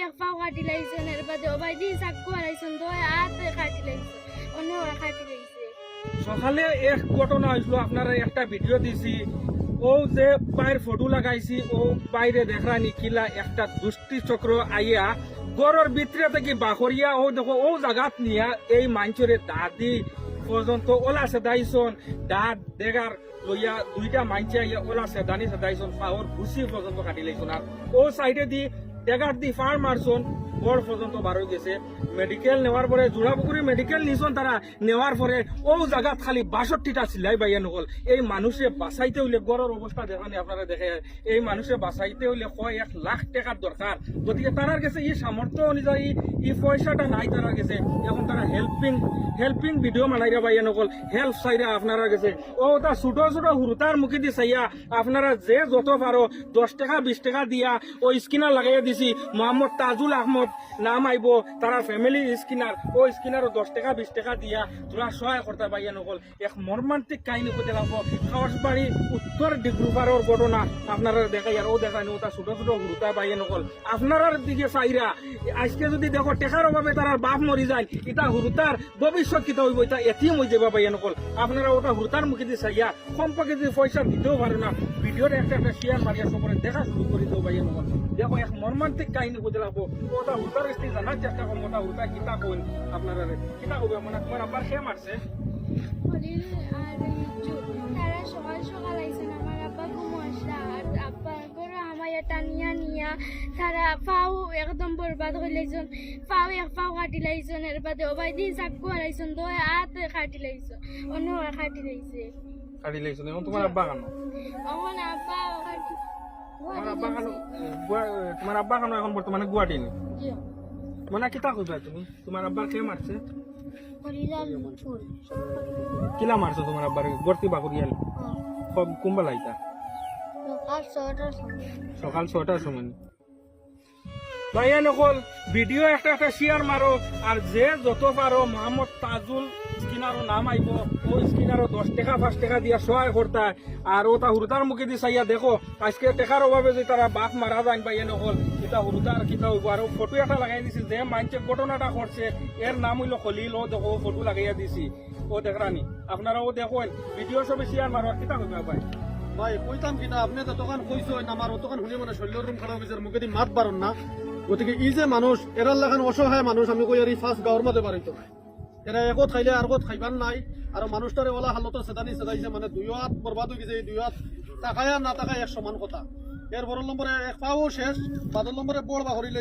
এক পাও কাটি লাইছেন এর বাদে ও ভাই দি চাকু হারাইছেন তো হাত কাটি লাইছে অন্য ওরা কাটি লাইছে সকালে এক ঘটনা হয়েছিল আপনারা একটা ভিডিও দিছি ও যে পায়ের ফটো লাগাইছি ও বাইরে দেখানি কিলা একটা দুষ্টি চক্র আইয়া গড়ের ভিতরে থেকে বাখরিয়া ও দেখো ও জায়গাত নিয়া এই মাঞ্চরে দাদি পর্যন্ত ওলা সেদাইছন দাঁত দেগার লইয়া দুইটা মাঞ্চে আইয়া ওলা সেদানি সেদাইছন পাওয়ার ভুসি পর্যন্ত কাটি লাইছন আর ও সাইডে দি দেগার দি ফার মারছন গড় পর্যন্ত বার হয়ে গেছে মেডিকেল নেওয়ার পরে জোড়াপুকুরি মেডিকেল নিছন তারা নেওয়ার পরে ও জায়গা খালি 62টা সিলাই বাইয়া নকল এই মানুষে বাঁচাইতে হইলে গড়ের অবস্থা দেখানি আপনারা দেখে এই মানুষে বাঁচাইতে হইলে কয় 1 লাখ টাকার দরকার গতিকে তারার কাছে এই সামর্থ্য অনুযায়ী এই পয়সাটা নাই তারার কাছে এখন তারা হেল্পিং ভিডিও মানাইরা বাইয়া নকল হেল্প চাইরা আপনারা কাছে ও তা ছোট ছোট হুরুতার মুখে দি চাইয়া আপনারা যে যত পারো 10 টাকা 20 টাকা দিয়া ও স্কিনার লাগাইয়া দিছি মোহাম্মদ তাজুল আহমদ নাম আইব তারা ফ্যামিলি স্কিনার ও স্কিনারও 10 টাকা 20 টাকা দিয়া তোরা সহায় করতে বাইয়া নকল এক মর্মান্তিক কাহিনী করতে লাগবো খাওয়াসবাড়ি উত্তর ডিগ্রুপাড়ের ঘটনা আপনারা দেখাই আর ও দেখায় ওটা ছোট ছোট হুরুতা বাইয়া নকল আপনার দিকে চাইরা আজকে যদি দেখো টেকার অভাবে তার বাপ মরি যায় এটা হুরুতার ভবিষ্যৎ কিতা হইব এটা এটিএম হয়ে যাবা বাইয়া নকল আপনারা ওটা হুরুতার মুখে দিয়ে চাইয়া কমপক্ষে যদি পয়সা দিতেও পারে না ভিডিওটা একটা শেয়ার মারিয়া সবরে দেখা শুরু করে দেবো বাইয়া নকল দেখো এক মর্মান্তিক কাহিনী করতে লাগবো ওটা হুরুতার কাছে জানার চেষ্টা করবো ওটা হুরুতা কিতা কইন আপনারা কিতা কইবে মানে তোমার আব্বার সে মারছে খলিল আর লিচু তারা সকাল সকাল আইছেন আমার আব্বা ঘুমো আসলা আর আব্বা করে আমায় টানিয়া নিয়া তারা পাও একদম বরবাদ হয়ে লাইছেন পাও এক পাও কাটি লাইছেন এর বাদে ও ভাই দি চাকু হারাইছেন তো হাত কাটি লাইছে অন্য ওরা কাটি লাইছে কাটি লাইছেন এখন তোমার আব্বা কেন এখন আব্বা কাটি তোমার আব্বা কেন এখন বর্তমানে গুয়াহাটি নেই জিও মানে কিতা কইবা তুমি তোমার আব্বার কে মারছে খলিল আর লিচু কিলা মারছো তোমার আব্বার গর্তি বাকুরিয়াল কুম্বা লাইতা সকাল 6টার সময় ভাইয়া নকল ভিডিও একটা শেয়ার মারো আর যে যত পারো মোহাম্মদ তাজুল স্কিনারও নাম আইব ও স্কিনারও 10 টাকা 5 টাকা দিয়া সহায় করতে আর ও তা হুরুতার মুখে দিয়ে চাইয়া দেখো আজকে টাকার অভাবে যে তারা বাপ মারা যায় ভাইয়া নকল এটা হুরুতার কিতা হইব আর ফটো একটা লাগাই দিছি যে মাইনছে ঘটনাটা করছে এর নাম হইল খলিল ও দেখো ফটো লাগাইয়া দিছি ও দেখরানি আপনারাও দেখুন ভিডিও সবে শেয়ার মারো আর কিতা হইবা ভাই ভাই কইতাম কিনা আপনি তো তখন কইছো আমার তখন শুনি মানে শৈল্যর রুম খারাপ হয়েছে মুখে দিয়ে মাত পারেন না গতিকে ই যে মানুষ এরার লাগান অসহায় মানুষ আমি কই আর এই ফার্স্ট গাঁৱৰ মধ্যে বাড়িতো নাই এরা একত খাইলে আর কত খাইবার নাই আর মানুষটারে ওলা হালত সেদাইছে মানে 2 হাত বরবাদ হয়ে গেছে এই 2 হাত টাকায় আর না টাকায় এক সমান কথা এর বড় নম্বরে এক পাও শেষ 5 নম্বরে বড় বা হরিলে